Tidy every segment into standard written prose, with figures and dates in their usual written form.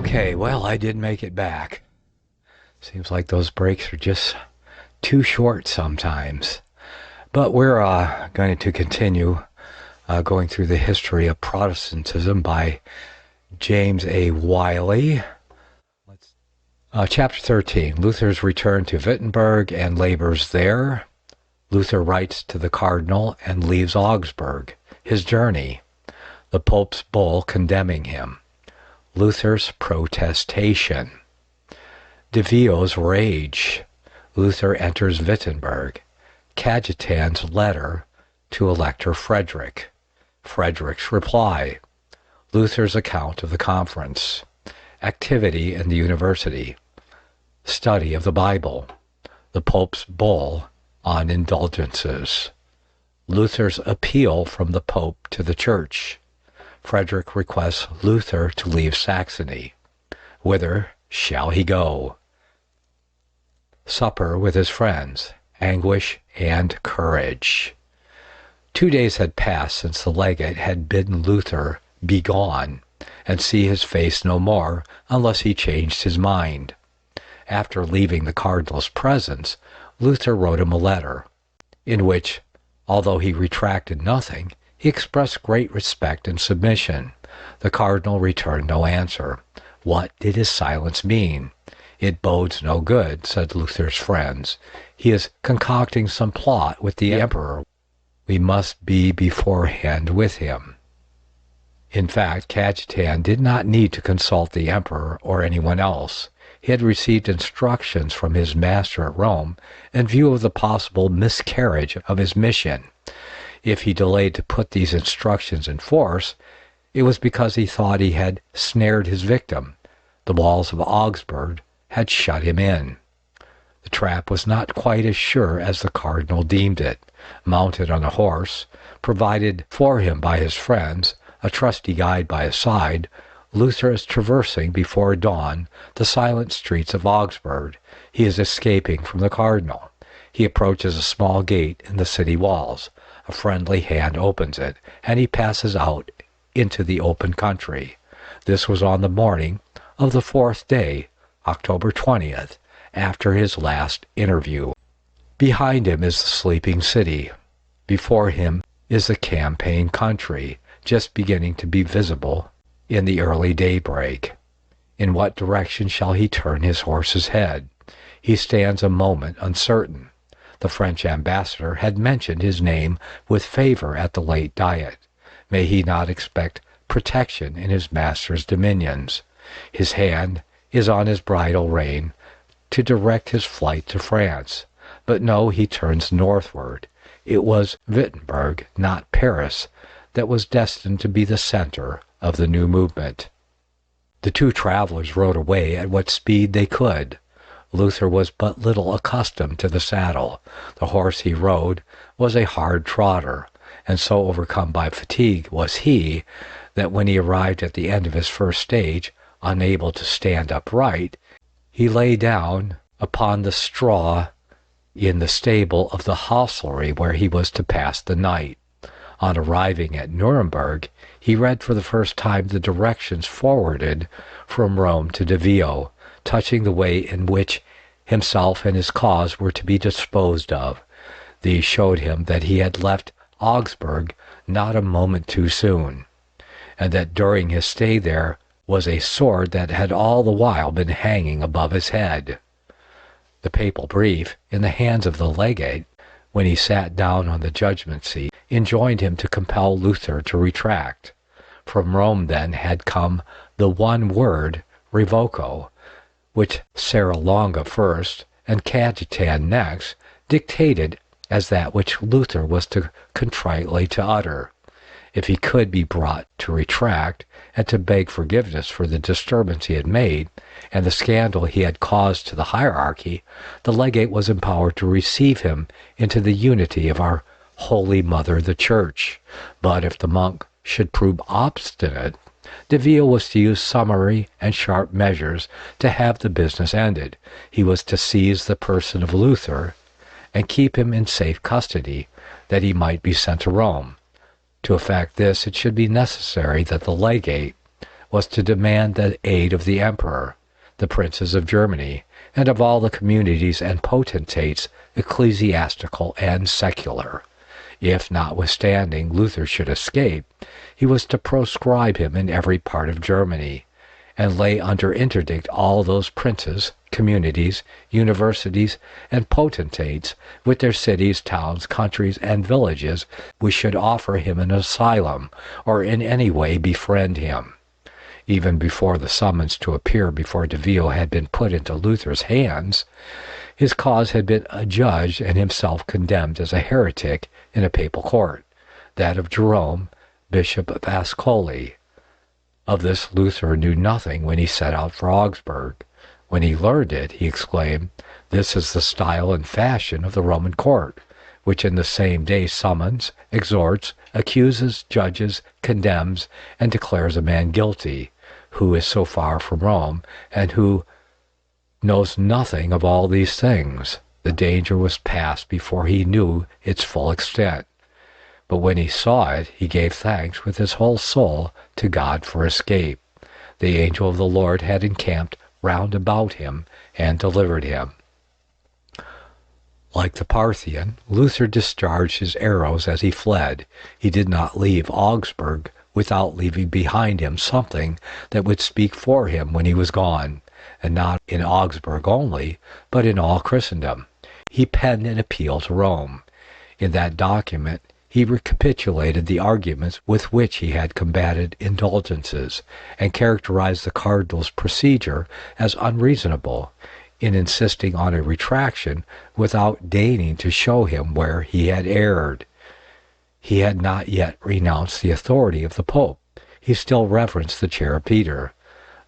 Okay, well, I did make it back. Seems like those breaks are just too short sometimes. But we're going to continue going through the history of Protestantism by James A. Wylie. Chapter 13, Luther's return to Wittenberg and labors there. Luther writes to the Cardinal and leaves Augsburg. His journey. The Pope's bull condemning him. Luther's protestation. De Vio's rage. Luther enters Wittenberg. Cajetan's letter to Elector Frederick. Frederick's reply. Luther's account of the conference. Activity in the university. Study of the Bible. The Pope's bull on indulgences. Luther's appeal from the Pope to the Church. Frederick requests Luther to leave Saxony. Whither shall he go? Supper with his friends. Anguish and courage. 2 days had passed since the legate had bidden Luther be gone, and see his face no more unless he changed his mind. After leaving the Cardinal's presence, Luther wrote him a letter, in which, although he retracted nothing, he expressed great respect and submission. The Cardinal returned no answer. What did his silence mean? It bodes no good, said Luther's friends. He is concocting some plot with the Emperor. We must be beforehand with him. In fact, Cajetan did not need to consult the Emperor or anyone else. He had received instructions from his master at Rome in view of the possible miscarriage of his mission. If he delayed to put these instructions in force, it was because he thought he had snared his victim. The walls of Augsburg had shut him in. The trap was not quite as sure as the Cardinal deemed it. Mounted on a horse, provided for him by his friends, a trusty guide by his side, Luther is traversing before dawn the silent streets of Augsburg. He is escaping from the Cardinal. He approaches a small gate in the city walls. A friendly hand opens it, and he passes out into the open country. This was on the morning of the 4th day, October 20th, after his last interview. Behind him is the sleeping city. Before him is the campaign country, just beginning to be visible in the early daybreak. In what direction shall he turn his horse's head? He stands a moment uncertain. The French ambassador had mentioned his name with favor at the late diet. May he not expect protection in his master's dominions? His hand is on his bridle rein to direct his flight to France. But no, he turns northward. It was Wittenberg, not Paris, that was destined to be the center of the new movement. The two travelers rode away at what speed they could. Luther was but little accustomed to the saddle. The horse he rode was a hard trotter, and so overcome by fatigue was he that when he arrived at the end of his first stage, unable to stand upright, he lay down upon the straw in the stable of the hostelry where he was to pass the night. On arriving at Nuremberg, he read for the first time the directions forwarded from Rome to De Vio, touching the way in which himself and his cause were to be disposed of. These showed him that he had left Augsburg not a moment too soon, and that during his stay there was a sword that had all the while been hanging above his head. The papal brief, in the hands of the legate, when he sat down on the judgment seat, enjoined him to compel Luther to retract. From Rome then had come the one word, revoco, which Serra Longa first, and Cajetan next, dictated as that which Luther was to contritely to utter. If he could be brought to retract, and to beg forgiveness for the disturbance he had made, and the scandal he had caused to the hierarchy, the legate was empowered to receive him into the unity of our Holy Mother the Church. But if the monk should prove obstinate, De Vio was to use summary and sharp measures to have the business ended. He was to seize the person of Luther and keep him in safe custody, that he might be sent to Rome. To effect this, it should be necessary that the legate was to demand the aid of the emperor, the princes of Germany, and of all the communities and potentates, ecclesiastical and secular. If, notwithstanding, Luther should escape, he was to proscribe him in every part of Germany, and lay under interdict all those princes, communities, universities, and potentates, with their cities, towns, countries, and villages, which should offer him an asylum, or in any way befriend him. Even before the summons to appear before de Vio had been put into Luther's hands, his cause had been adjudged and himself condemned as a heretic in a papal court, that of Jerome, Bishop of Ascoli. Of this Luther knew nothing when he set out for Augsburg. When he learned it, he exclaimed, "This is the style and fashion of the Roman court, which in the same day summons, exhorts, accuses, judges, condemns, and declares a man guilty, who is so far from Rome, and who knows nothing of all these things." The danger was past before he knew its full extent. But when he saw it, he gave thanks with his whole soul to God for escape. The angel of the Lord had encamped round about him and delivered him. Like the Parthian, Luther discharged his arrows as he fled. He did not leave Augsburg without leaving behind him something that would speak for him when he was gone, and not in Augsburg only, but in all Christendom. He penned an appeal to Rome. In that document he recapitulated the arguments with which he had combated indulgences, and characterized the Cardinal's procedure as unreasonable, in insisting on a retraction without deigning to show him where he had erred. He had not yet renounced the authority of the Pope. He still reverenced the chair of Peter,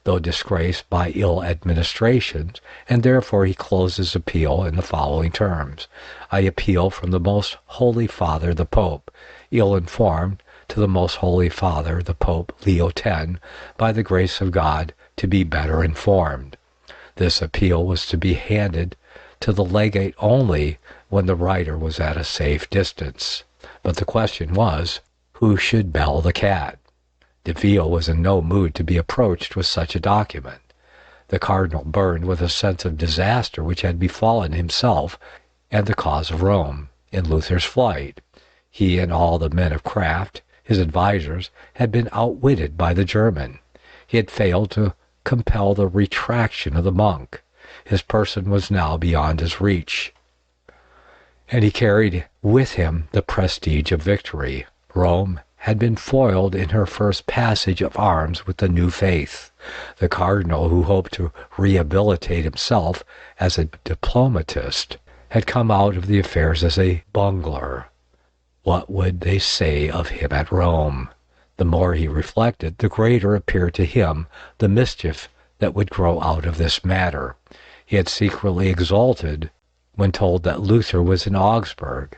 though disgraced by ill administrations, and therefore he closed his appeal in the following terms: "I appeal from the Most Holy Father the Pope, ill-informed, to the Most Holy Father the Pope Leo X, by the grace of God, to be better informed." This appeal was to be handed to the legate only when the writer was at a safe distance. But the question was, who should bell the cat? De Vio was in no mood to be approached with such a document. The cardinal burned with a sense of disaster which had befallen himself and the cause of Rome in Luther's flight. He and all the men of craft, his advisers, had been outwitted by the German. He had failed to compel the retraction of the monk. His person was now beyond his reach, and he carried with him the prestige of victory. Rome had been foiled in her first passage of arms with the new faith. The cardinal, who hoped to rehabilitate himself as a diplomatist, had come out of the affairs as a bungler. What would they say of him at Rome? The more he reflected, the greater appeared to him the mischief that would grow out of this matter. He had secretly exulted when told that Luther was in Augsburg,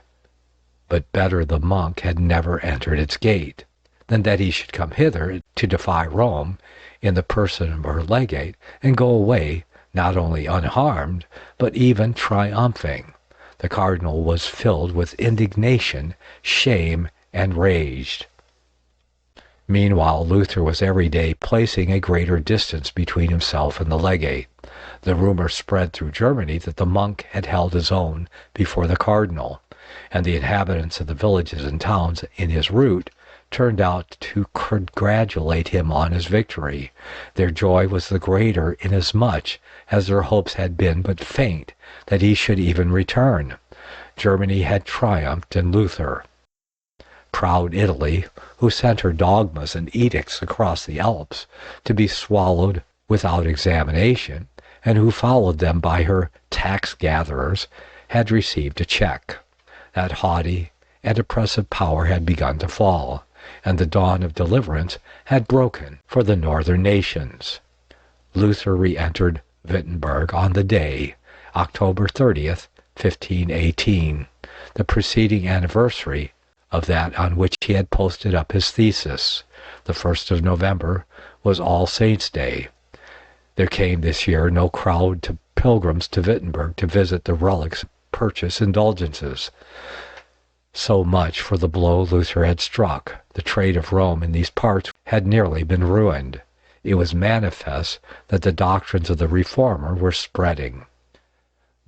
but better the monk had never entered its gate, than that he should come hither to defy Rome in the person of her legate, and go away not only unharmed, but even triumphing. The cardinal was filled with indignation, shame, and rage. Meanwhile, Luther was every day placing a greater distance between himself and the legate. The rumor spread through Germany that the monk had held his own before the cardinal, and the inhabitants of the villages and towns in his route turned out to congratulate him on his victory. Their joy was the greater inasmuch as their hopes had been but faint that he should even return. Germany had triumphed in Luther. Proud Italy, who sent her dogmas and edicts across the Alps to be swallowed without examination, and who followed them by her tax-gatherers, had received a check. That haughty and oppressive power had begun to fall, and the dawn of deliverance had broken for the northern nations. Luther re-entered Wittenberg on the day, October 30th, 1518, the preceding anniversary of that on which he had posted up his thesis. The 1st of November was All Saints' Day. There came this year no crowd of pilgrims to Wittenberg to visit the relics and purchase indulgences. So much for the blow Luther had struck. The trade of Rome in these parts had nearly been ruined. it was manifest that the doctrines of the Reformer were spreading.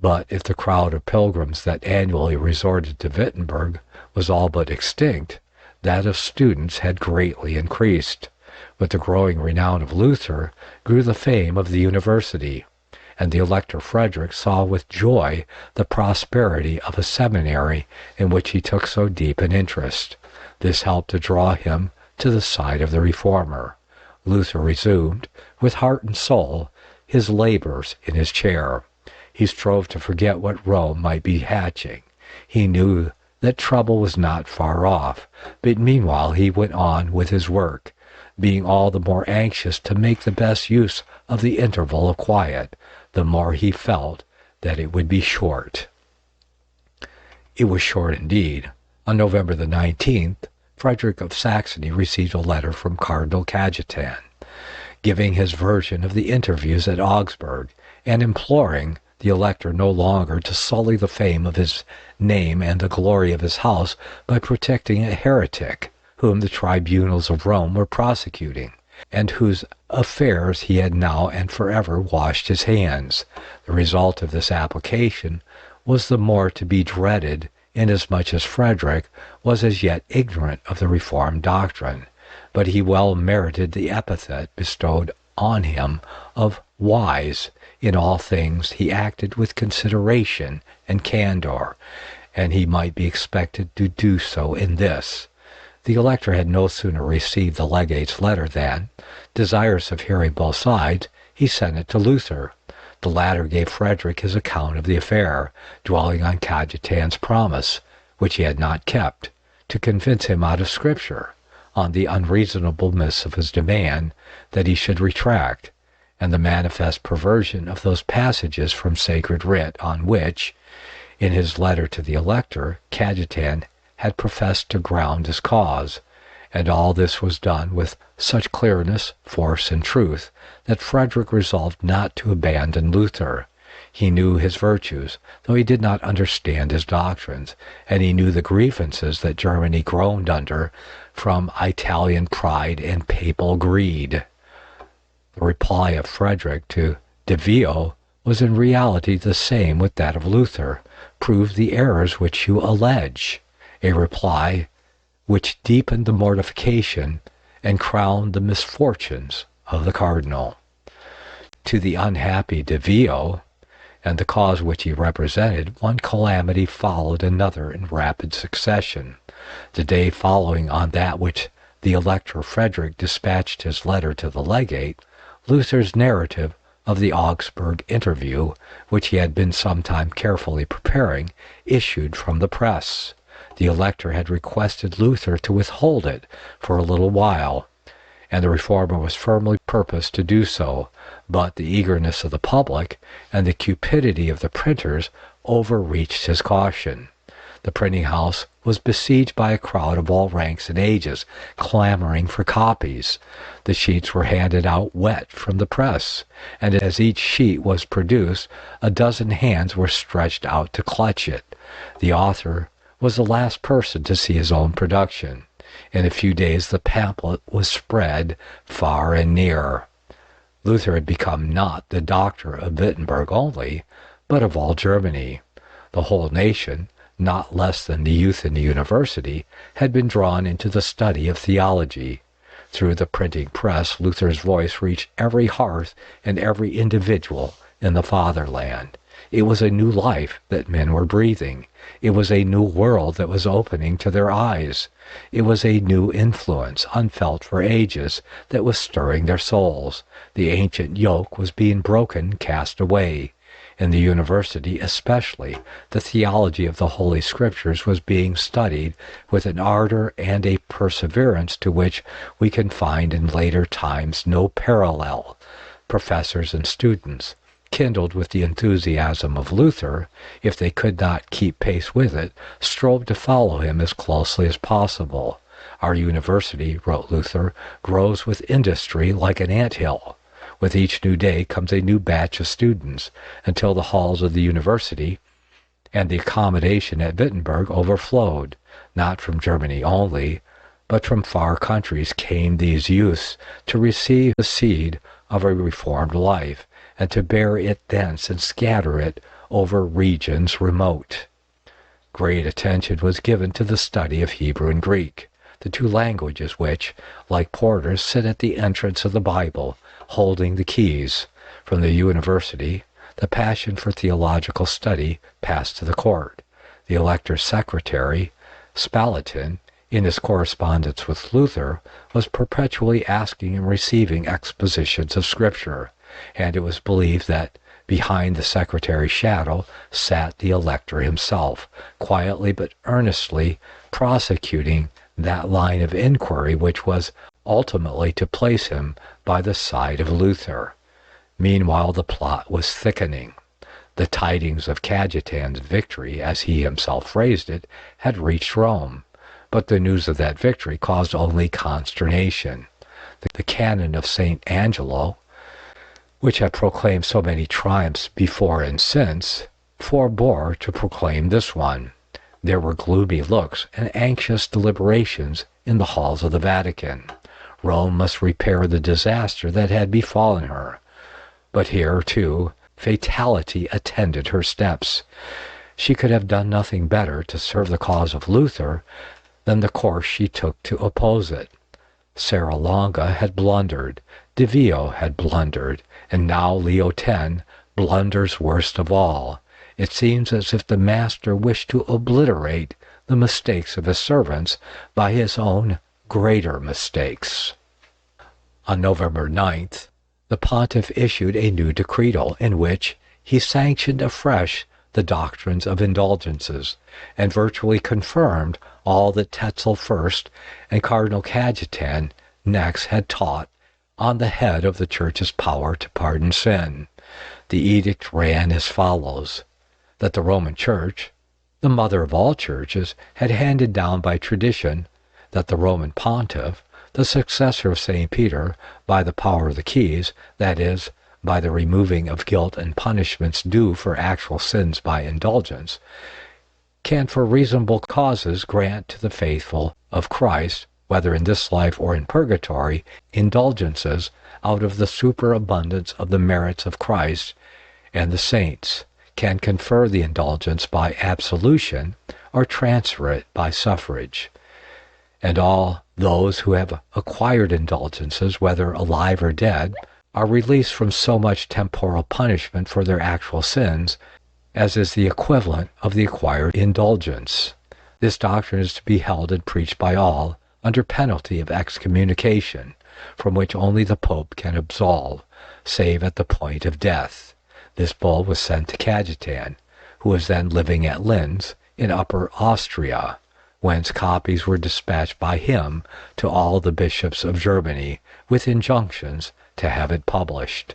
But if the crowd of pilgrims that annually resorted to Wittenberg was all but extinct, that of students had greatly increased. With the growing renown of Luther grew the fame of the university, and the Elector Frederick saw with joy the prosperity of a seminary in which he took so deep an interest. This helped to draw him to the side of the Reformer. Luther resumed, with heart and soul, his labors in his chair. He strove to forget what Rome might be hatching. He knew that trouble was not far off, but meanwhile he went on with his work, being all the more anxious to make the best use of the interval of quiet, the more he felt that it would be short. It was short indeed. On November the 19th, Frederick of Saxony received a letter from Cardinal Cajetan, giving his version of the interviews at Augsburg, and imploring the elector no longer to sully the fame of his name and the glory of his house by protecting a heretic whom the tribunals of Rome were prosecuting, and whose affairs he had now and forever washed his hands. The result of this application was the more to be dreaded, inasmuch as Frederick was as yet ignorant of the Reformed doctrine, but he well merited the epithet bestowed on him of wise. In all things he acted with consideration and candor, and he might be expected to do so in this. The elector had no sooner received the legate's letter than, desirous of hearing both sides, he sent it to Luther. The latter gave Frederick his account of the affair, dwelling on Cajetan's promise, which he had not kept, to convince him out of Scripture, on the unreasonableness of his demand that he should retract, and the manifest perversion of those passages from sacred writ on which, in his letter to the elector, Cajetan had professed to ground his cause, and all this was done with such clearness, force, and truth, that Frederick resolved not to abandon Luther. He knew his virtues, though he did not understand his doctrines, and he knew the grievances that Germany groaned under from Italian pride and papal greed. The reply of Frederick to De Vio was in reality the same with that of Luther. Prove the errors which you allege. A reply which deepened the mortification and crowned the misfortunes of the Cardinal. To the unhappy De Vio and the cause which he represented, one calamity followed another in rapid succession. The day following on that which the Elector Frederick dispatched his letter to the legate, Luther's narrative of the Augsburg interview, which he had been some time carefully preparing, issued from the press. The elector had requested Luther to withhold it for a little while, and the Reformer was firmly purposed to do so, but the eagerness of the public and the cupidity of the printers overreached his caution. The printing house was besieged by a crowd of all ranks and ages, clamoring for copies. The sheets were handed out wet from the press, and as each sheet was produced, a dozen hands were stretched out to clutch it. The author was the last person to see his own production. In a few days the pamphlet was spread far and near. Luther had become not the doctor of Wittenberg only, but of all Germany. The whole nation, not less than the youth in the university, had been drawn into the study of theology. Through the printing press, Luther's voice reached every hearth and every individual in the fatherland. It was a new life that men were breathing. It was a new world that was opening to their eyes. It was a new influence, unfelt for ages, that was stirring their souls. The ancient yoke was being broken, cast away. In the university especially, the theology of the Holy Scriptures was being studied with an ardor and a perseverance to which we can find in later times no parallel. Professors and students, kindled with the enthusiasm of Luther, if they could not keep pace with it, strove to follow him as closely as possible. Our university, wrote Luther, grows with industry like an ant-hill. With each new day comes a new batch of students, until the halls of the university and the accommodation at Wittenberg overflowed, not from Germany only, but from far countries came these youths to receive the seed of a reformed life, and to bear it thence and scatter it over regions remote. Great attention was given to the study of Hebrew and Greek, the two languages which, like porters, sit at the entrance of the Bible, holding the keys. From the university, the passion for theological study passed to the court. The elector's secretary, Spalatin, in his correspondence with Luther, was perpetually asking and receiving expositions of Scripture, and it was believed that behind the secretary's shadow sat the elector himself, quietly but earnestly prosecuting that line of inquiry which was ultimately to place him by the side of Luther. Meanwhile the plot was thickening. The tidings of Cajetan's victory, as he himself phrased it, had reached Rome, but the news of that victory caused only consternation. The canon of St. Angelo, which had proclaimed so many triumphs before and since, forbore to proclaim this one. There were gloomy looks and anxious deliberations in the halls of the Vatican. Rome must repair the disaster that had befallen her. But here, too, fatality attended her steps. She could have done nothing better to serve the cause of Luther than the course she took to oppose it. Serra Longa had blundered, De Vio had blundered, and now Leo X blunders worst of all. It seems as if the Master wished to obliterate the mistakes of his servants by his own greater mistakes. On November 9th, the pontiff issued a new decretal in which he sanctioned afresh the doctrines of indulgences, and virtually confirmed all that Tetzel first and Cardinal Cajetan next had taught on the head of the Church's power to pardon sin. The edict ran as follows: that the Roman Church, the mother of all churches, had handed down by tradition that the Roman pontiff, the successor of St. Peter, by the power of the keys, that is, by the removing of guilt and punishments due for actual sins by indulgence, can for reasonable causes grant to the faithful of Christ, whether in this life or in purgatory, indulgences out of the superabundance of the merits of Christ, and the saints can confer the indulgence by absolution or transfer it by suffrage. And all those who have acquired indulgences, whether alive or dead, are released from so much temporal punishment for their actual sins as is the equivalent of the acquired indulgence. This doctrine is to be held and preached by all under penalty of excommunication, from which only the Pope can absolve, save at the point of death. This bull was sent to Cajetan, who was then living at Linz in Upper Austria, whence copies were dispatched by him to all the bishops of Germany, with injunctions to have it published.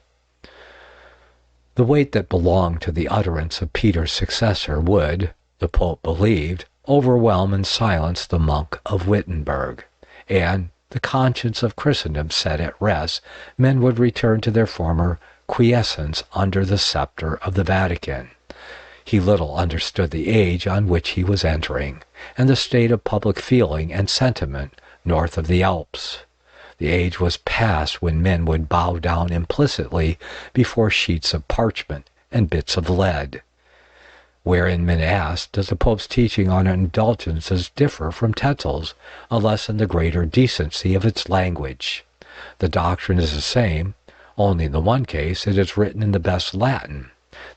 The weight that belonged to the utterance of Peter's successor would, the Pope believed, overwhelm and silence the monk of Wittenberg, and, the conscience of Christendom set at rest, men would return to their former quiescence under the scepter of the Vatican. He little understood the age on which he was entering, and the state of public feeling and sentiment north of the Alps. The age was past when men would bow down implicitly before sheets of parchment and bits of lead. Wherein, men asked, does the Pope's teaching on indulgences differ from Tetzel's, unless in the greater decency of its language? The doctrine is the same, only in the one case it is written in the best Latin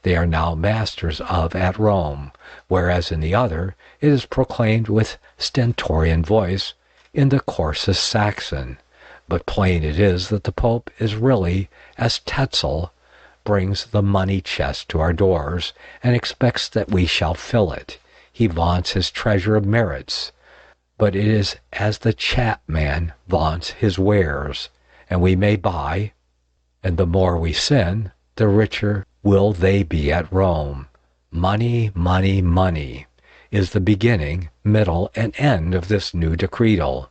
they are now masters of at Rome, whereas in the other it is proclaimed with stentorian voice in the coarsest Saxon. But plain it is that the Pope is really, as Tetzel, brings the money chest to our doors, and expects that we shall fill it. He vaunts his treasure of merits, but it is as the chapman vaunts his wares, and we may buy, and the more we sin, the richer will they be at Rome. Money, money, money is the beginning, middle, and end of this new decretal.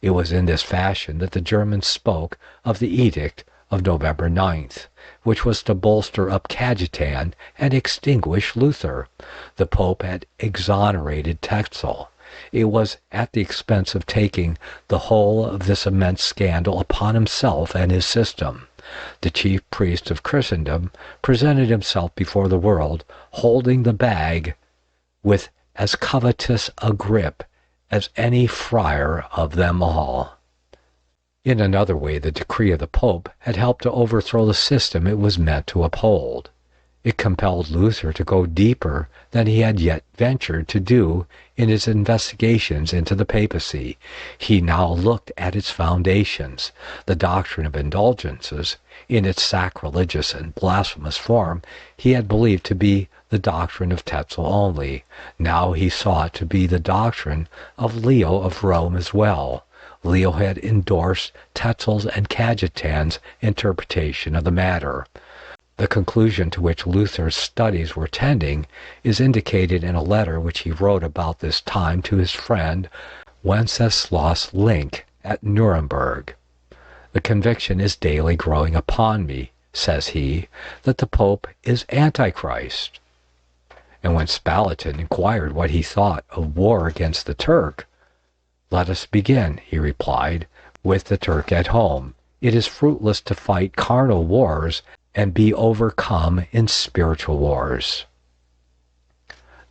It was in this fashion that the Germans spoke of the edict of November 9th, which was to bolster up Cajetan and extinguish Luther. The Pope had exonerated Tetzel. It was at the expense of taking the whole of this immense scandal upon himself and his system. The chief priest of Christendom presented himself before the world, holding the bag with as covetous a grip as any friar of them all. In another way, the decree of the Pope had helped to overthrow the system it was meant to uphold. It compelled Luther to go deeper than he had yet ventured to do in his investigations into the papacy. He now looked at its foundations. The doctrine of indulgences, in its sacrilegious and blasphemous form, he had believed to be the doctrine of Tetzel only. Now he saw it to be the doctrine of Leo of Rome as well. Leo had endorsed Tetzel's and Cajetan's interpretation of the matter. The conclusion to which Luther's studies were tending is indicated in a letter which he wrote about this time to his friend Wenceslaus Link at Nuremberg. "The conviction is daily growing upon me," says he, "that the Pope is Antichrist." And when Spalatin inquired what he thought of war against the Turk, "Let us begin," he replied, "with the Turk at home. It is fruitless to fight carnal wars and be overcome in spiritual wars."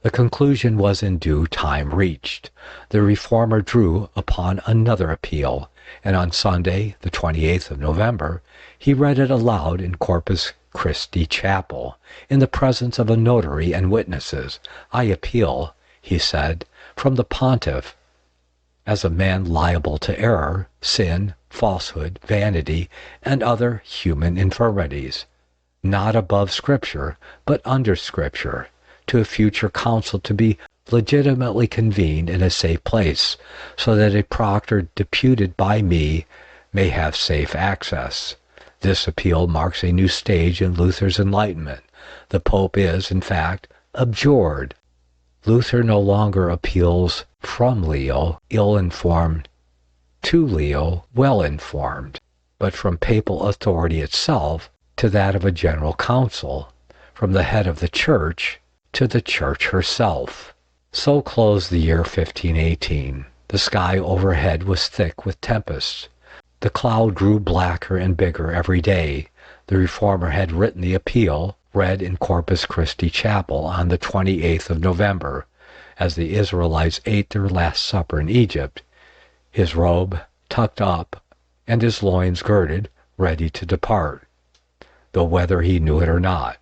The conclusion was in due time reached. The reformer drew upon another appeal, and on Sunday, the 28th of November, he read it aloud in Corpus Christi Chapel, in the presence of a notary and witnesses. "I appeal," he said, "from the pontiff, as a man liable to error, sin, falsehood, vanity, and other human infirmities, not above Scripture, but under Scripture, to a future council to be legitimately convened in a safe place, so that a proctor deputed by me may have safe access. This appeal marks a new stage in Luther's enlightenment. The Pope is, in fact, abjured. Luther no longer appeals from Leo, ill-informed, to Leo, well-informed, but from papal authority itself to that of a general council, from the head of the Church to the Church herself." So closed the year 1518. The sky overhead was thick with tempests. The cloud grew blacker and bigger every day. The reformer had written the appeal, read in Corpus Christi Chapel on the 28th of November, as the Israelites ate their last supper in Egypt, his robe tucked up and his loins girded, ready to depart. Though whether he knew it or not,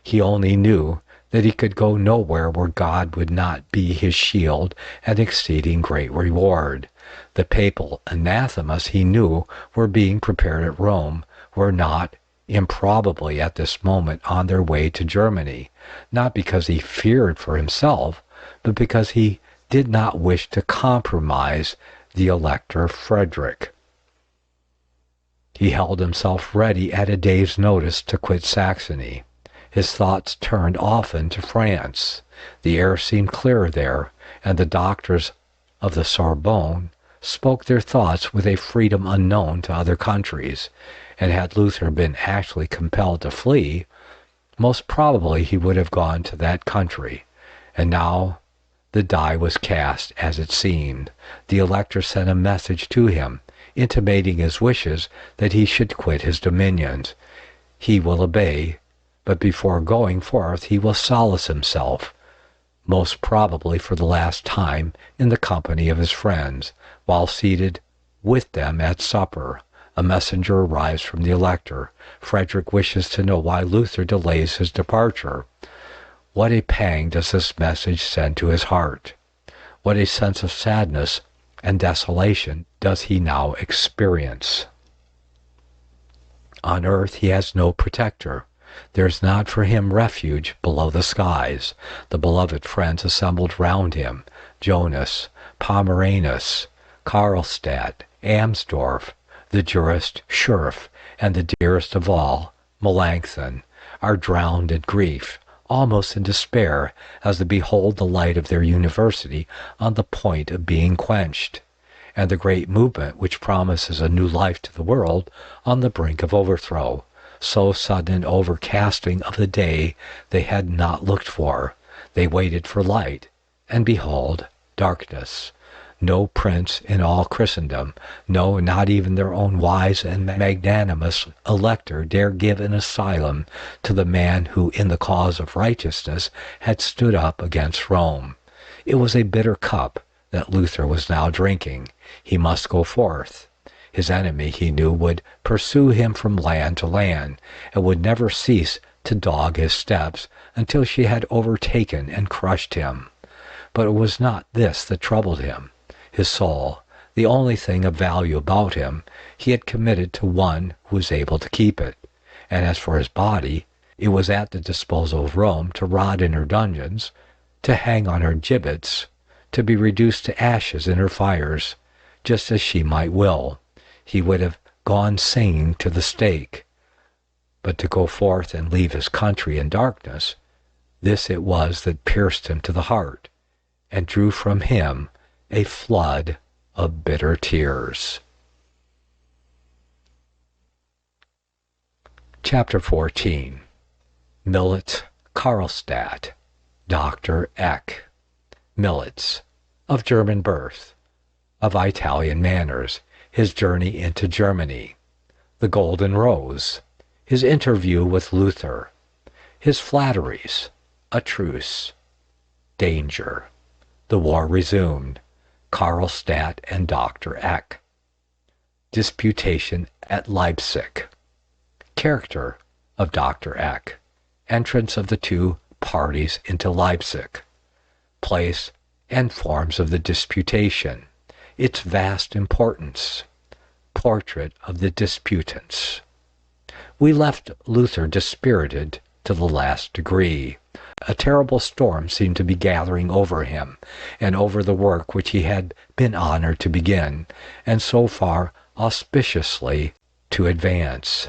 he only knew that he could go nowhere where God would not be his shield and exceeding great reward. The papal anathemas he knew were being prepared at Rome were not improbably at this moment on their way to Germany, not because he feared for himself, but because he did not wish to compromise the Elector Frederick. He held himself ready at a day's notice to quit Saxony. His thoughts turned often to France. The air seemed clearer there, and the doctors of the Sorbonne spoke their thoughts with a freedom unknown to other countries, and had Luther been actually compelled to flee, most probably he would have gone to that country. And now the die was cast, as it seemed. The Elector sent a message to him, intimating his wishes that he should quit his dominions. He will obey, but before going forth he will solace himself, most probably for the last time, in the company of his friends. While seated with them at supper, a messenger arrives from the Elector. Frederick wishes to know why Luther delays his departure. What a pang does this message send to his heart! What a sense of sadness and desolation does he now experience! On earth he has no protector. There is not for him refuge below the skies. The beloved friends assembled round him, Jonas, Pomeranus, Carlstadt, Amsdorf, the jurist Schurf, and the dearest of all, Melanchthon, are drowned in grief, almost in despair, as they behold the light of their university on the point of being quenched, and the great movement which promises a new life to the world on the brink of overthrow. So sudden an overcasting of the day they had not looked for. They waited for light, and behold, darkness. No prince in all Christendom, no, not even their own wise and magnanimous elector, dare give an asylum to the man who, in the cause of righteousness, had stood up against Rome. It was a bitter cup that Luther was now drinking. He must go forth. His enemy, he knew, would pursue him from land to land, and would never cease to dog his steps until she had overtaken and crushed him. But it was not this that troubled him. His soul, the only thing of value about him, he had committed to one who was able to keep it. And as for his body, it was at the disposal of Rome to rot in her dungeons, to hang on her gibbets, to be reduced to ashes in her fires, just as she might will. He would have gone singing to the stake. But to go forth and leave his country in darkness, this it was that pierced him to the heart, and drew from him a flood of bitter tears. Chapter 14. Miltitz, Carlstadt, Dr. Eck. Miltitz, of German birth, of Italian manners, his journey into Germany, the Golden Rose, his interview with Luther, his flatteries, a truce, danger, the war resumed, Carlstadt and Dr. Eck, Disputation at Leipsic, character of Dr. Eck, entrance of the two parties into Leipsic, place and forms of the disputation, its vast importance, portrait of the disputants. We left Luther dispirited to the last degree. A terrible storm seemed to be gathering over him, and over the work which he had been honored to begin, and so far auspiciously to advance.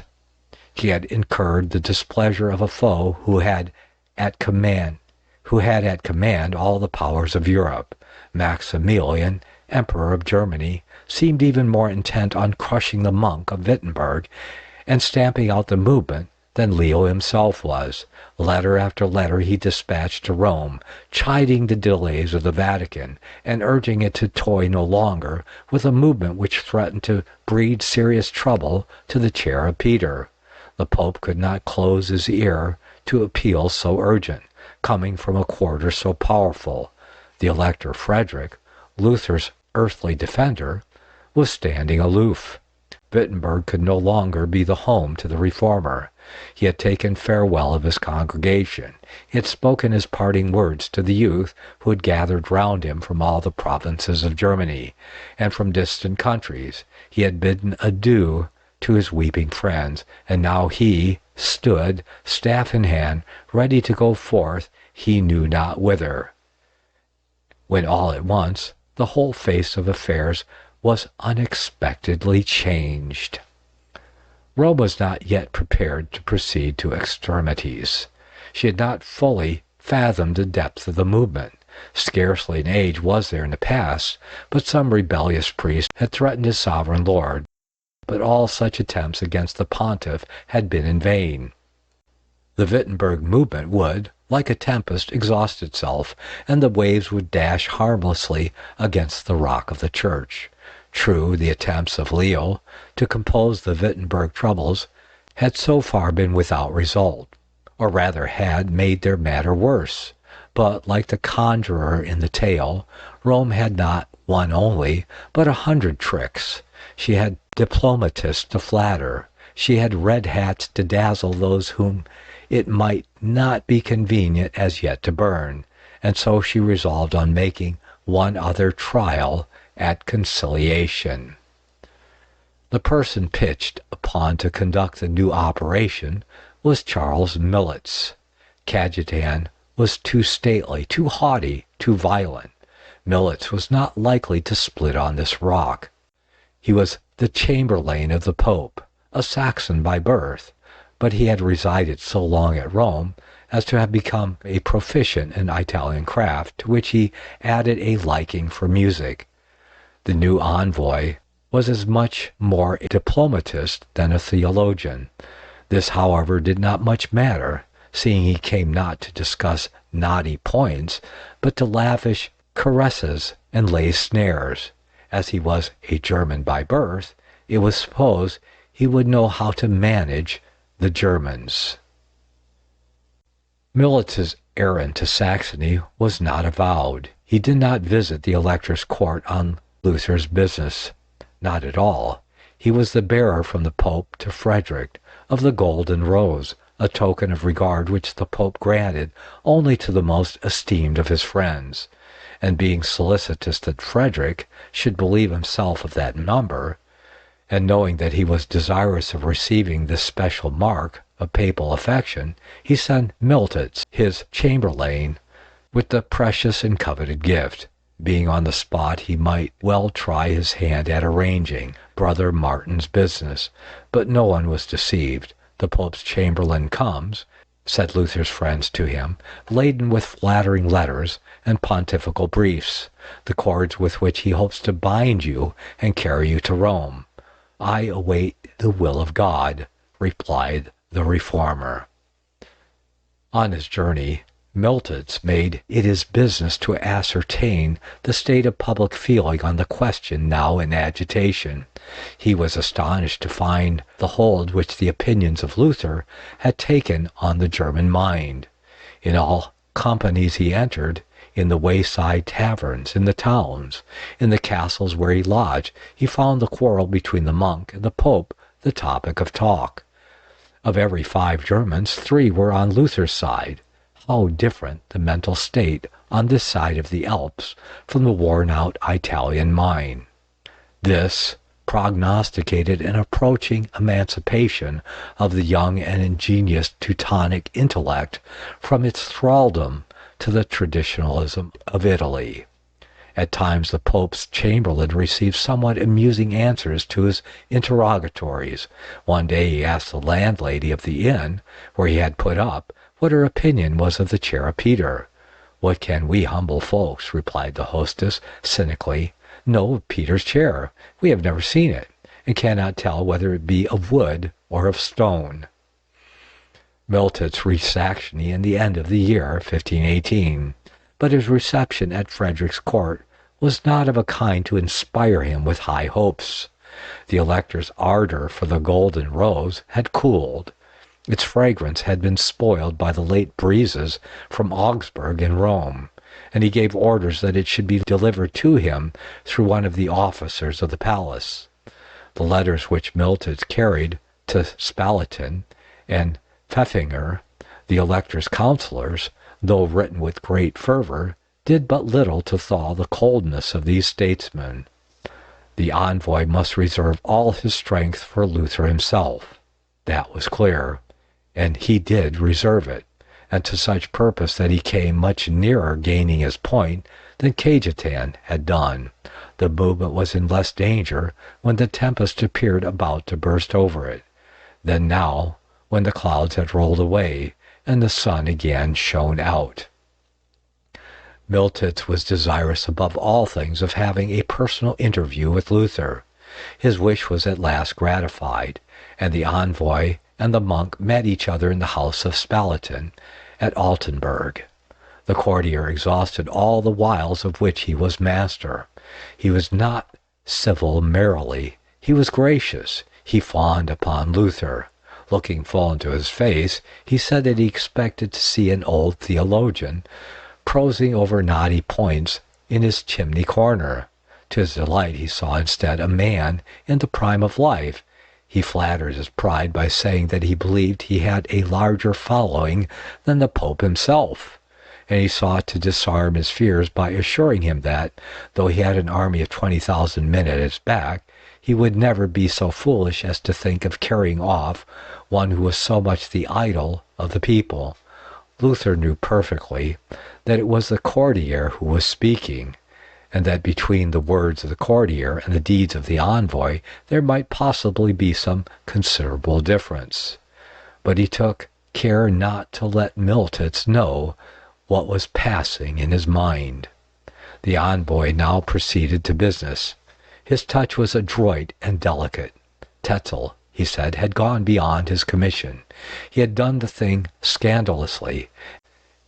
He had incurred the displeasure of a foe who had at command all the powers of Europe. Maximilian, Emperor of Germany, seemed even more intent on crushing the monk of Wittenberg and stamping out the movement than Leo himself was. Letter after letter he dispatched to Rome, chiding the delays of the Vatican, and urging it to toy no longer with a movement which threatened to breed serious trouble to the chair of Peter. The Pope could not close his ear to appeals so urgent, coming from a quarter so powerful. The Elector Frederick, Luther's earthly defender, was standing aloof. Wittenberg could no longer be the home to the reformer. He had taken farewell of his congregation. He had spoken his parting words to the youth who had gathered round him from all the provinces of Germany and from distant countries. He had bidden adieu to his weeping friends, and now he stood, staff in hand, ready to go forth he knew not whither, when all at once the whole face of affairs was unexpectedly changed. Rome was not yet prepared to proceed to extremities. She had not fully fathomed the depth of the movement. Scarcely an age was there in the past, but some rebellious priest had threatened his sovereign lord. But all such attempts against the pontiff had been in vain. The Wittenberg movement would, like a tempest, exhaust itself, and the waves would dash harmlessly against the rock of the church. True, the attempts of Leo to compose the Wittenberg troubles had so far been without result, or rather had made their matter worse. But, like the conjurer in the tale, Rome had not one only, but 100 tricks. She had diplomatists to flatter. She had red hats to dazzle those whom it might not be convenient as yet to burn, and so she resolved on making one other trial at conciliation. The person pitched upon to conduct the new operation was Charles Miltitz. Cajetan was too stately, too haughty, too violent. Miltitz was not likely to split on this rock. He was the chamberlain of the Pope, a Saxon by birth, but he had resided so long at Rome as to have become a proficient in Italian craft, to which he added a liking for music. The new envoy was as much more a diplomatist than a theologian. This, however, did not much matter, seeing he came not to discuss knotty points, but to lavish caresses and lays snares. As he was a German by birth, it was supposed he would know how to manage the Germans. Miltitz's errand to Saxony was not avowed. He did not visit the elector's court on Luther's business. Not at all. He was the bearer from the Pope to Frederick of the golden rose, a token of regard which the Pope granted only to the most esteemed of his friends. And being solicitous that Frederick should believe himself of that number, and knowing that he was desirous of receiving this special mark of papal affection, he sent Miltitz, his chamberlain, with the precious and coveted gift. Being on the spot, he might well try his hand at arranging Brother Martin's business, but no one was deceived. The Pope's chamberlain comes, said Luther's friends to him, laden with flattering letters and pontifical briefs, the cords with which he hopes to bind you and carry you to Rome. I await the will of God, replied the reformer. On his journey, Miltitz made it his business to ascertain the state of public feeling on the question now in agitation. He was astonished to find the hold which the opinions of Luther had taken on the German mind. In all companies he entered, in the wayside taverns, in the towns, in the castles where he lodged, he found the quarrel between the monk and the Pope the topic of talk. Of every 5 Germans, 3 were on Luther's side. How different the mental state on this side of the Alps from the worn-out Italian mind. This prognosticated an approaching emancipation of the young and ingenious Teutonic intellect from its thraldom to the traditionalism of Italy. At times the Pope's chamberlain received somewhat amusing answers to his interrogatories. One day he asked the landlady of the inn where he had put up what her opinion was of the chair of Peter. "What can we humble folks," replied the hostess cynically, "know of Peter's chair? We have never seen it, and cannot tell whether it be of wood or of stone." Miltitz reached Saxony in the end of the year 1518, but his reception at Frederick's court was not of a kind to inspire him with high hopes. The elector's ardor for the golden rose had cooled. Its fragrance had been spoiled by the late breezes from Augsburg and Rome, and he gave orders that it should be delivered to him through one of the officers of the palace. The letters which Miltitz carried to Spalatin and Pfeffinger, the elector's counselors, though written with great fervor, did but little to thaw the coldness of these statesmen. The envoy must reserve all his strength for Luther himself. That was clear, and he did reserve it, and to such purpose that he came much nearer gaining his point than Cajetan had done. The movement was in less danger when the tempest appeared about to burst over it, than now, when the clouds had rolled away and the sun again shone out. Miltitz was desirous above all things of having a personal interview with Luther. His wish was at last gratified, and the envoy and the monk met each other in the house of Spalatin at Altenburg. The courtier exhausted all the wiles of which he was master. He was not civil merely, he was gracious, he fawned upon Luther. Looking full into his face, he said that he expected to see an old theologian prosing over knotty points in his chimney corner. To his delight he saw instead a man in the prime of life. He flattered his pride by saying that he believed he had a larger following than the Pope himself, and he sought to disarm his fears by assuring him that, though he had an army of 20,000 men at his back, he would never be so foolish as to think of carrying off one who was so much the idol of the people. Luther knew perfectly that it was the courtier who was speaking, and that between the words of the courtier and the deeds of the envoy there might possibly be some considerable difference. But he took care not to let Miltitz know what was passing in his mind. The envoy now proceeded to business. His touch was adroit and delicate. Tetzel, he said, had gone beyond his commission. He had done the thing scandalously,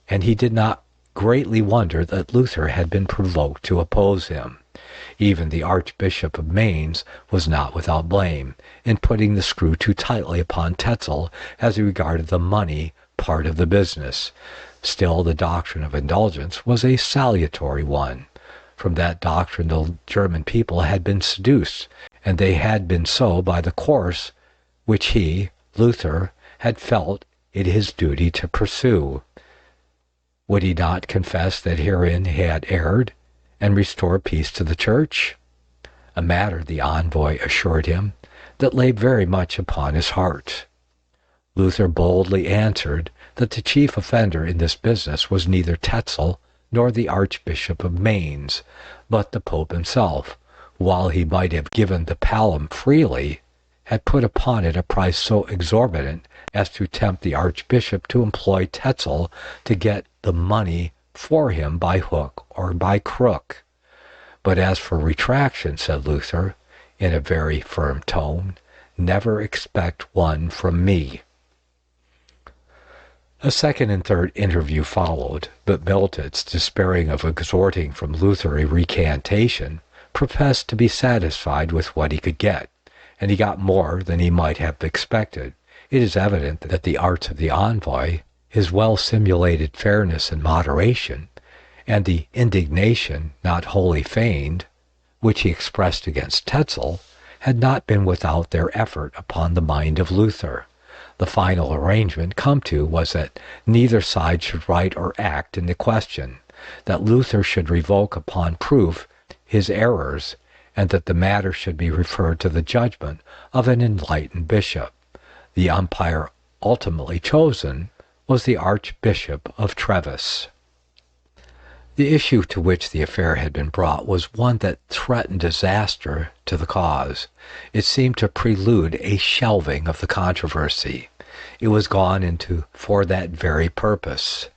and he did not greatly wondered that Luther had been provoked to oppose him. Even the Archbishop of Mainz was not without blame in putting the screw too tightly upon Tetzel as regarded the money part of the business. Still, the doctrine of indulgence was a salutary one. From that doctrine the German people had been seduced, and they had been so by the course which he, Luther, had felt it his duty to pursue. Would he not confess that herein he had erred, and restore peace to the Church? A matter, the envoy assured him, that lay very much upon his heart. Luther boldly answered that the chief offender in this business was neither Tetzel nor the Archbishop of Mainz, but the Pope himself, who, while he might have given the palm freely, had put upon it a price so exorbitant as to tempt the Archbishop to employ Tetzel to get the money for him by hook or by crook. But as for retraction, said Luther, in a very firm tone, never expect one from me. A second and third interview followed, but Miltitz, despairing of extorting from Luther a recantation, professed to be satisfied with what he could get, and he got more than he might have expected. It is evident that the arts of the envoy, his well-simulated fairness and moderation, and the indignation, not wholly feigned, which he expressed against Tetzel, had not been without their effort upon the mind of Luther. The final arrangement come to was that neither side should write or act in the question, that Luther should revoke upon proof his errors, and that the matter should be referred to the judgment of an enlightened bishop. The umpire ultimately chosen was the Archbishop of Treves. The issue to which the affair had been brought was one that threatened disaster to the cause. It seemed to prelude a shelving of the controversy. It was gone into for that very purpose.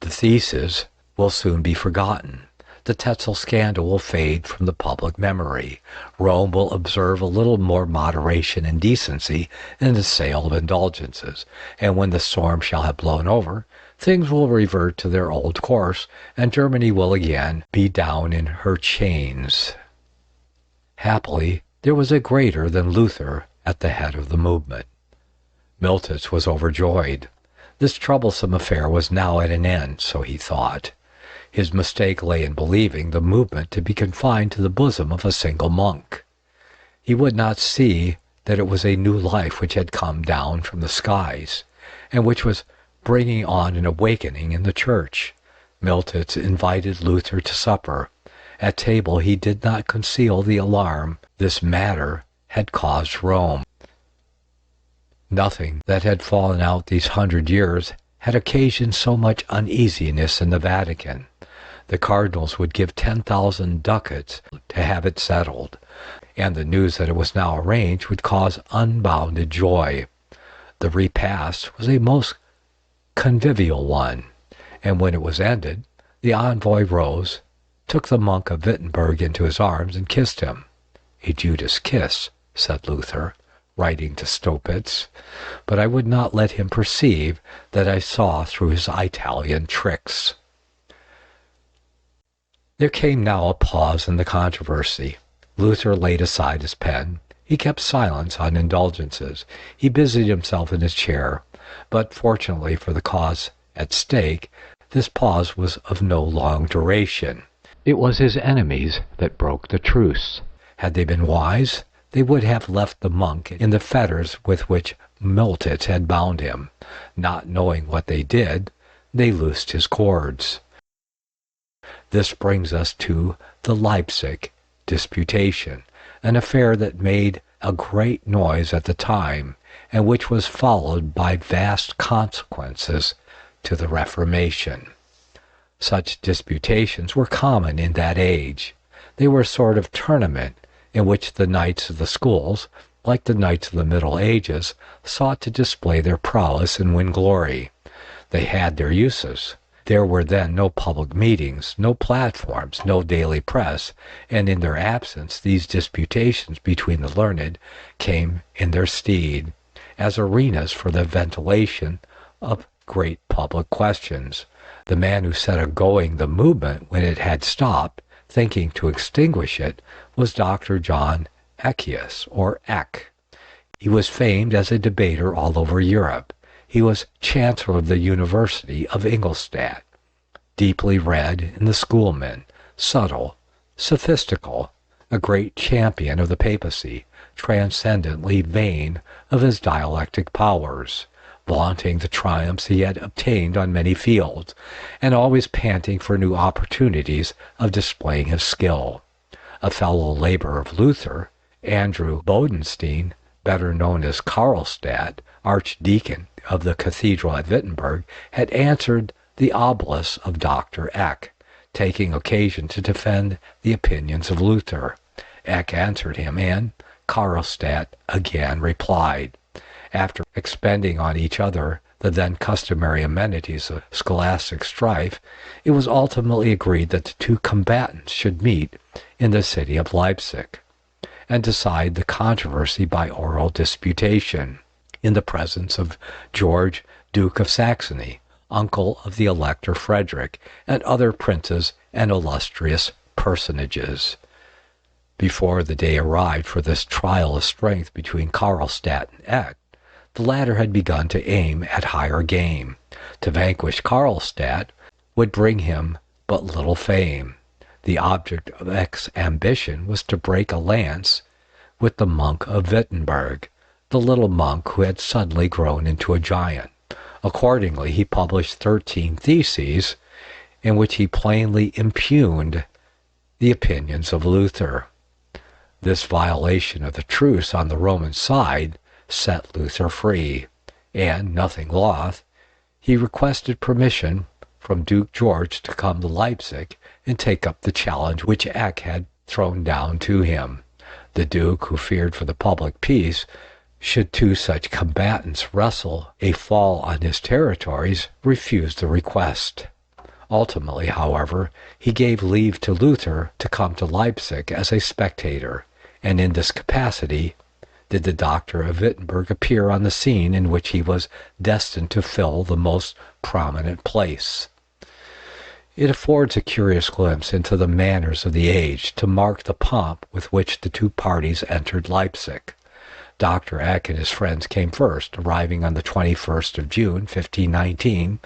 The thesis will soon be forgotten. The Tetzel scandal will fade from the public memory. Rome will observe a little more moderation and decency in the sale of indulgences, and when the storm shall have blown over, things will revert to their old course, and Germany will again be down in her chains. Happily, there was a greater than Luther at the head of the movement. Miltitz was overjoyed. This troublesome affair was now at an end, so he thought. His mistake lay in believing the movement to be confined to the bosom of a single monk. He would not see that it was a new life which had come down from the skies, and which was bringing on an awakening in the Church. Miltitz invited Luther to supper. At table he did not conceal the alarm this matter had caused Rome. Nothing that had fallen out these 100 years had occasioned so much uneasiness in the Vatican. The cardinals would give 10,000 ducats to have it settled, and the news that it was now arranged would cause unbounded joy. The repast was a most convivial one, and when it was ended, the envoy rose, took the monk of Wittenberg into his arms, and kissed him. A Judas kiss, said Luther, writing to Stopitz, but I would not let him perceive that I saw through his Italian tricks. There came now a pause in the controversy. Luther laid aside his pen. He kept silence on indulgences. He busied himself in his chair, but fortunately for the cause at stake, this pause was of no long duration. It was his enemies that broke the truce. Had they been wise, they would have left the monk in the fetters with which Miltitz had bound him. Not knowing what they did, they loosed his cords. This brings us to the Leipsic Disputation, an affair that made a great noise at the time, and which was followed by vast consequences to the Reformation. Such disputations were common in that age. They were a sort of tournament in which the knights of the schools, like the knights of the Middle Ages, sought to display their prowess and win glory. They had their uses. There were then no public meetings, no platforms, no daily press, and in their absence these disputations between the learned came in their stead, as arenas for the ventilation of great public questions. The man who set agoing the movement when it had stopped, thinking to extinguish it, was Dr. John Eckius, or Eck. He was famed as a debater all over Europe. He was Chancellor of the University of Ingolstadt, deeply read in the schoolmen, subtle, sophistical, a great champion of the papacy, transcendently vain of his dialectic powers, vaunting the triumphs he had obtained on many fields, and always panting for new opportunities of displaying his skill. A fellow laborer of Luther, Andrew Bodenstein, better known as Carlstadt, archdeacon of the cathedral at Wittenberg, had answered the obelus of Dr. Eck, taking occasion to defend the opinions of Luther. Eck answered him, and Carlstadt again replied. After expending on each other the then customary amenities of scholastic strife, it was ultimately agreed that the two combatants should meet in the city of Leipsic, and decide the controversy by oral disputation, in the presence of George, Duke of Saxony, uncle of the Elector Frederick, and other princes and illustrious personages. Before the day arrived for this trial of strength between Carlstadt and Eck, the latter had begun to aim at higher game. To vanquish Carlstadt would bring him but little fame. The object of Eck's ambition was to break a lance with the monk of Wittenberg, the little monk who had suddenly grown into a giant. Accordingly, he published 13 theses in which he plainly impugned the opinions of Luther. This violation of the truce on the Roman side set Luther free, and, nothing loth, he requested permission from Duke George to come to Leipzig and take up the challenge which Eck had thrown down to him. The Duke, who feared for the public peace, should two such combatants wrestle a fall on his territories, refused the request. Ultimately, however, he gave leave to Luther to come to Leipzig as a spectator, and in this capacity did the Doctor of Wittenberg appear on the scene in which he was destined to fill the most prominent place. It affords a curious glimpse into the manners of the age to mark the pomp with which the two parties entered Leipzig. Dr. Eck and his friends came first, arriving on the 21st of June, 1519,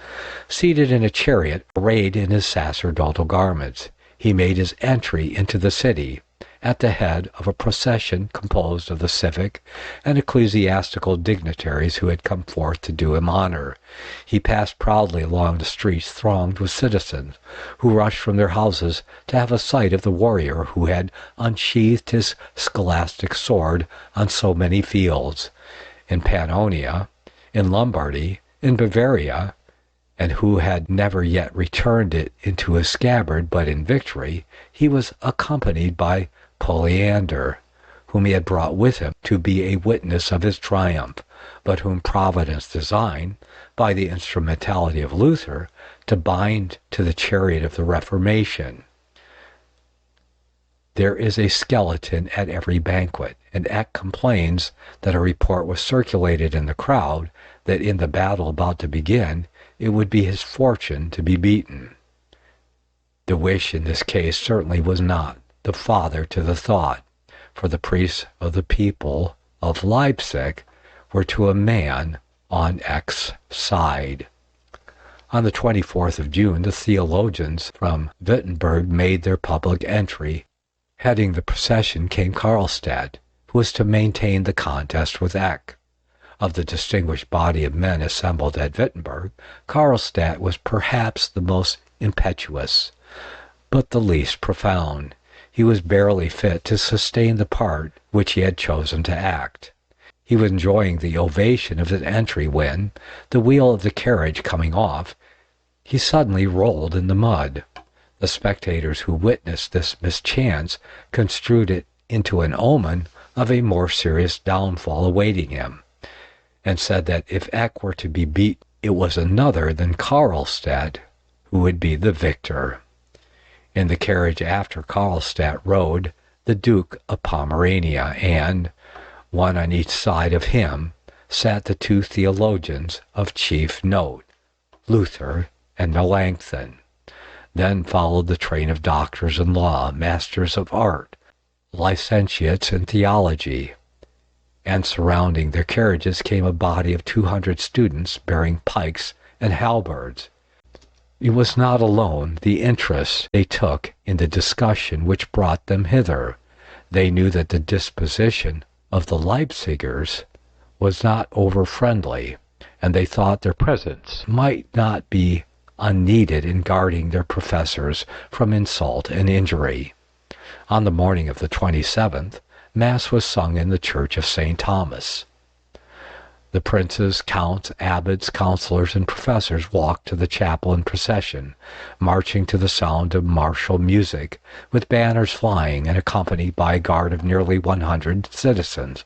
seated in a chariot, arrayed in his sacerdotal garments. He made his entry into the city at the head of a procession composed of the civic and ecclesiastical dignitaries who had come forth to do him honor. He passed proudly along the streets thronged with citizens, who rushed from their houses to have a sight of the warrior who had unsheathed his scholastic sword on so many fields, in Pannonia, in Lombardy, in Bavaria, and who had never yet returned it into his scabbard but in victory. He was accompanied by Polyander, whom he had brought with him to be a witness of his triumph, but whom Providence designed, by the instrumentality of Luther, to bind to the chariot of the Reformation. There is a skeleton at every banquet, and Eck complains that a report was circulated in the crowd that in the battle about to begin it would be his fortune to be beaten. The wish in this case certainly was not the father to the thought, for the priests of the people of Leipzig were to a man on Eck's side. On the 24th of June, the theologians from Wittenberg made their public entry. Heading the procession came Carlstadt, who was to maintain the contest with Eck. Of the distinguished body of men assembled at Wittenberg, Carlstadt was perhaps the most impetuous, but the least profound. He was barely fit to sustain the part which he had chosen to act. He was enjoying the ovation of his entry when, the wheel of the carriage coming off, he suddenly rolled in the mud. The spectators who witnessed this mischance construed it into an omen of a more serious downfall awaiting him, and said that if Eck were to be beat, it was another than Carlstadt who would be the victor. In the carriage after Carlstadt rode the Duke of Pomerania, and, one on each side of him, sat the two theologians of chief note, Luther, and Melanchthon. Then followed the train of doctors in law, masters of art, licentiates in theology, and surrounding their carriages came a body of 200 students bearing pikes and halberds. It was not alone the interest they took in the discussion which brought them hither. They knew that the disposition of the Leipzigers was not over-friendly, and they thought their presence might not be unneeded in guarding their professors from insult and injury. On the morning of the 27th, Mass was sung in the church of St. Thomas. The princes, counts, abbots, councillors, and professors walked to the chapel in procession, marching to the sound of martial music, with banners flying and accompanied by a guard of nearly 100 citizens,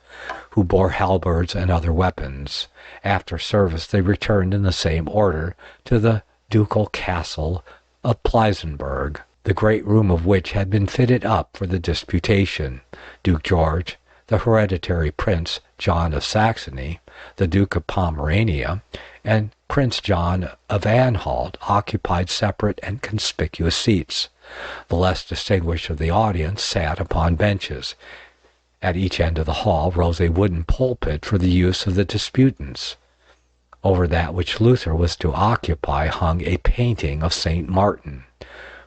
who bore halberds and other weapons. After service they returned in the same order to the ducal castle of Pleissenburg, the great room of which had been fitted up for the disputation. Duke George, the hereditary Prince John of Saxony, the Duke of Pomerania, and Prince John of Anhalt occupied separate and conspicuous seats. The less distinguished of the audience sat upon benches. At each end of the hall rose a wooden pulpit for the use of the disputants. Over that which Luther was to occupy hung a painting of St. Martin,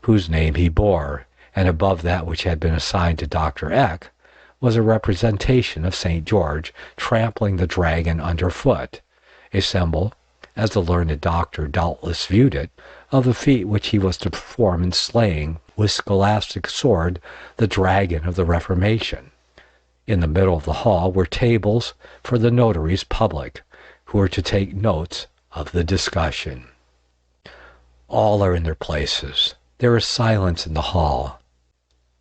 whose name he bore, and above that which had been assigned to Dr. Eck was a representation of St. George trampling the dragon underfoot, a symbol, as the learned doctor doubtless viewed it, of the feat which he was to perform in slaying with scholastic sword the dragon of the Reformation. In the middle of the hall were tables for the notaries public, who were to take notes of the discussion. All are in their places. There is silence in the hall.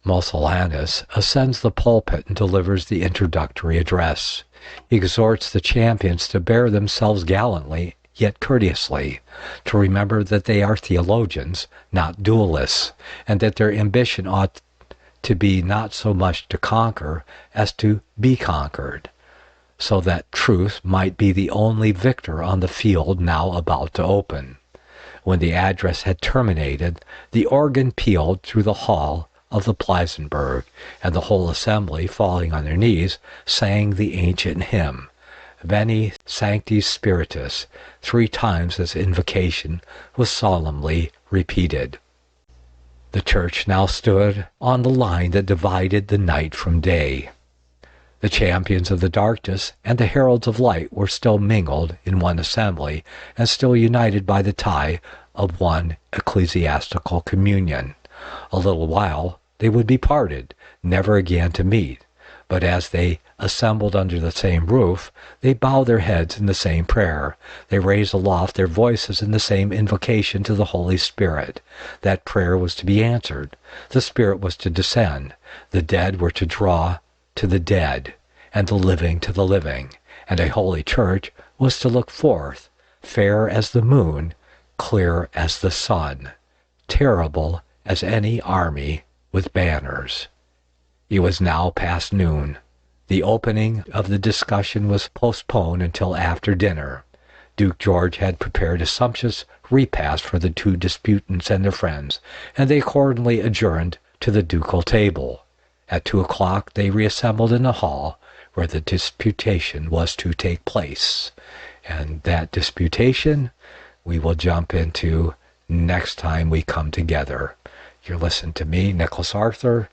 Mosellanus ascends the pulpit and delivers the introductory address. He exhorts the champions to bear themselves gallantly, yet courteously, to remember that they are theologians, not duelists, and that their ambition ought to be not so much to conquer as to be conquered, so that truth might be the only victor on the field now about to open. When the address had terminated, the organ pealed through the hall of the Pleissenburg, and the whole assembly, falling on their knees, sang the ancient hymn, Veni Sancti Spiritus. 3 times this invocation was solemnly repeated. The church now stood on the line that divided the night from day. The champions of the darkness and the heralds of light were still mingled in one assembly, and still united by the tie of one ecclesiastical communion. A little while they would be parted, never again to meet, but as they assembled under the same roof, they bowed their heads in the same prayer. They raised aloft their voices in the same invocation to the Holy Spirit. That prayer was to be answered. The Spirit was to descend. The dead were to draw to the dead, and the living to the living. And a holy church was to look forth, fair as the moon, clear as the sun, terrible as any army with banners. It was now past noon. The opening of the discussion was postponed until after dinner. Duke George had prepared a sumptuous repast for the 2 disputants and their friends, and they accordingly adjourned to the ducal table. At 2 o'clock they reassembled in the hall where the disputation was to take place. And that disputation we will jump into next time we come together. You're listening to me, Nicklas Arthur,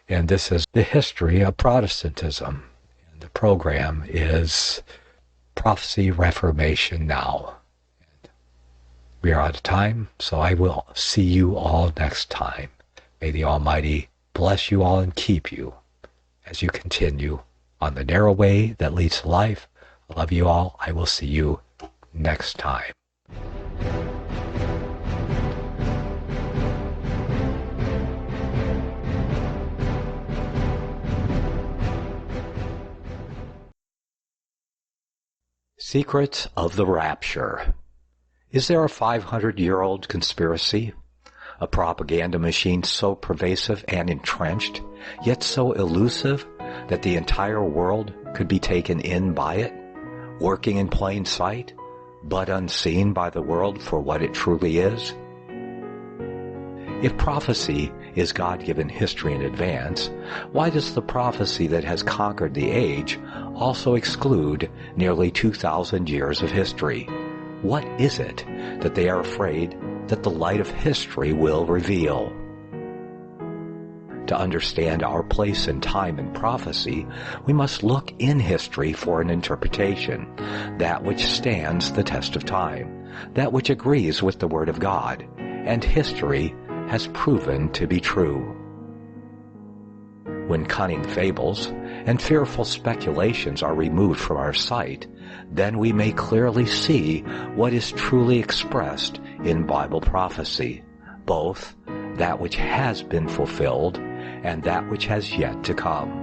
and this is the history of Protestantism. And the program is Prophecy Reformation Now. And we are out of time, so I will see you all next time. May the Almighty bless you all and keep you as you continue on the narrow way that leads to life. I love you all. I will see you next time. Secrets of the Rapture. Is there a 500-year-old conspiracy? A propaganda machine so pervasive and entrenched, yet so elusive that the entire world could be taken in by it, working in plain sight, but unseen by the world for what it truly is? If prophecy is God-given history in advance, why does the prophecy that has conquered the age also exclude nearly 2,000 years of history? What is it that they are afraid that the light of history will reveal? To understand our place in time and prophecy, we must look in history for an interpretation, that which stands the test of time, that which agrees with the Word of God, and history has proven to be true. When cunning fables and fearful speculations are removed from our sight, then we may clearly see what is truly expressed in Bible prophecy, both that which has been fulfilled and that which has yet to come.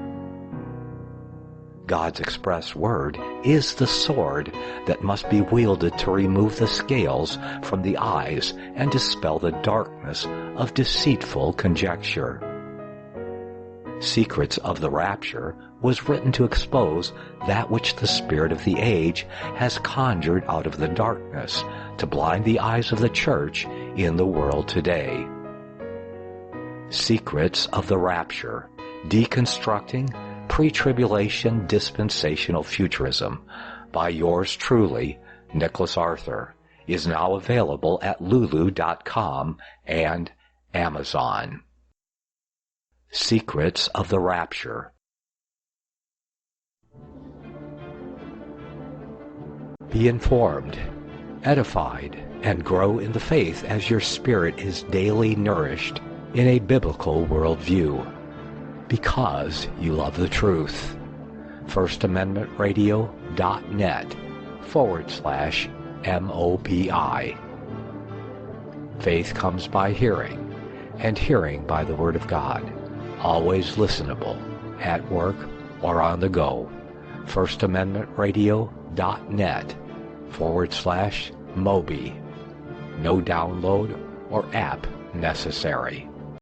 God's express word is the sword that must be wielded to remove the scales from the eyes and dispel the darkness of deceitful conjecture. Secrets of the Rapture was written to expose that which the spirit of the age has conjured out of the darkness to blind the eyes of the church in the world today. Secrets of the Rapture, Deconstructing Pre-Tribulation Dispensational Futurism by yours truly, Nicklas Arthur, is now available at lulu.com and Amazon. Secrets of the Rapture. Be informed, edified, and grow in the faith as your spirit is daily nourished in a biblical worldview, because you love the truth. FirstAmendmentRadio.net/MOBI. Faith comes by hearing, and hearing by the Word of God. Always listenable, at work or on the go. FirstAmendmentRadio.net/MOBI. No download or app necessary.